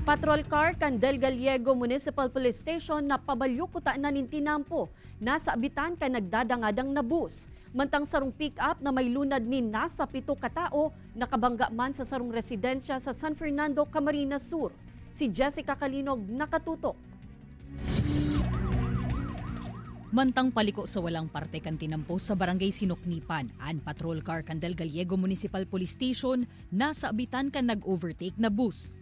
Patrol car kan Del Gallego Municipal Police Station na pabalyo kuta na nintinampo. Nasa abitan ka nagdadangadang na bus. Mantang sarong pick-up na may lunad ni nasa 7 katao nakabangga man sa sarong residensya sa San Fernando, Camarines Sur. Si Jessica Kalinog nakatutok. Mantang paliko sa walang parte kan tinampo sa barangay Sinoknipan, an patrol car kan Del Gallego Municipal Police Station nasa abitan kan nag-overtake na bus.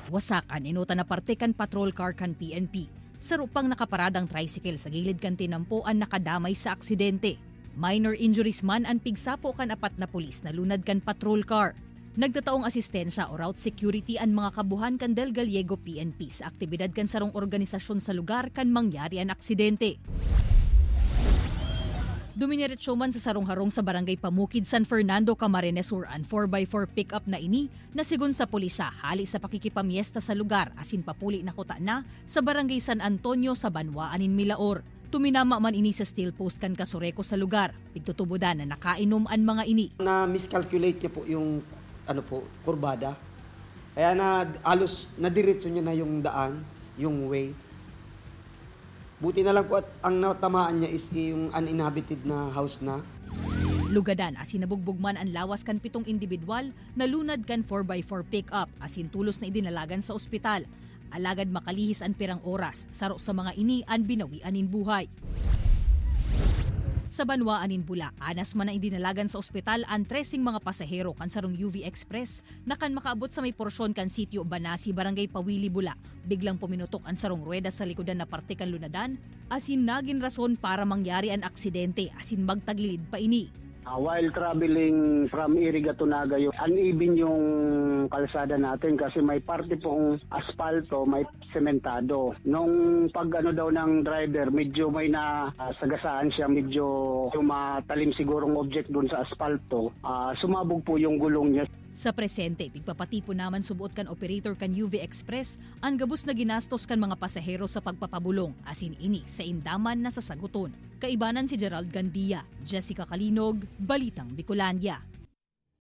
Wasakan inuta na parte kan patrol car kan PNP. Sarupang nakaparadang tricycle sa gilid kan tinampo ang nakadamay sa aksidente. Minor injuries man ang pigsapo kan 4 na pulis na lunad kan patrol car. Nagtataong asistensya o route security ang mga kabuhan kan Del Gallego PNP sa aktibidad kan sarong organisasyon sa lugar kan mangyari ang aksidente. Dumiretso man sa sarong harong sa barangay Pamukid, San Fernando, Camarines Sur ang 4x4 pickup na ini na sigun sa pulisya hali sa pakikipamiesta sa lugar asin papuli na kuta na sa barangay San Antonio sa Banwaanin, Milaor. Tuminama man ini sa steel post kan Kasureko sa lugar. Pigtutubudan na nakainom ang mga ini. Na miscalculate niya po yung kurbada. Kaya na alos nadiretso niya na yung daan, yung way. Buti na lang po at ang natamaan niya is yung uninhabited na house na. Lugadan asin nabugbog man ang lawas kan 7 individual na lunad kan 4x4 pickup asin tulos na idinalagan sa ospital. Alagad makalihis ang pirang oras, saro sa mga ini ang binawianin buhay. Sa Banwaanin, Bula, anas man ang idinalagan sa ospital ang 13 mga pasahero kan sarong UV Express na kan makaabot sa may porsyon kan sitio Banasi, Barangay Pawili, Bula. Biglang puminutok ang sarong rueda sa likodan na parte kan lunadan asin naging rason para mangyari ang aksidente asin magtagilid pa ini. While traveling from Iriga to Nagayo, uneven yung kalsada natin kasi may parte pong asfalto, may sementado. Nung pag daw ng driver, medyo may nasagasaan siya, medyo matalim sigurong object dun sa asfalto. Sumabog po yung gulong niya. Sa presente, pigpapatipo naman subuot kan operator kan UV Express ang gabos na ginastos kan mga pasahero sa pagpapabulong asin ini sa indaman na sasaguton. Kaibanan si Gerald Gandia, Jessica Kalinog, Balitang Bicolandia.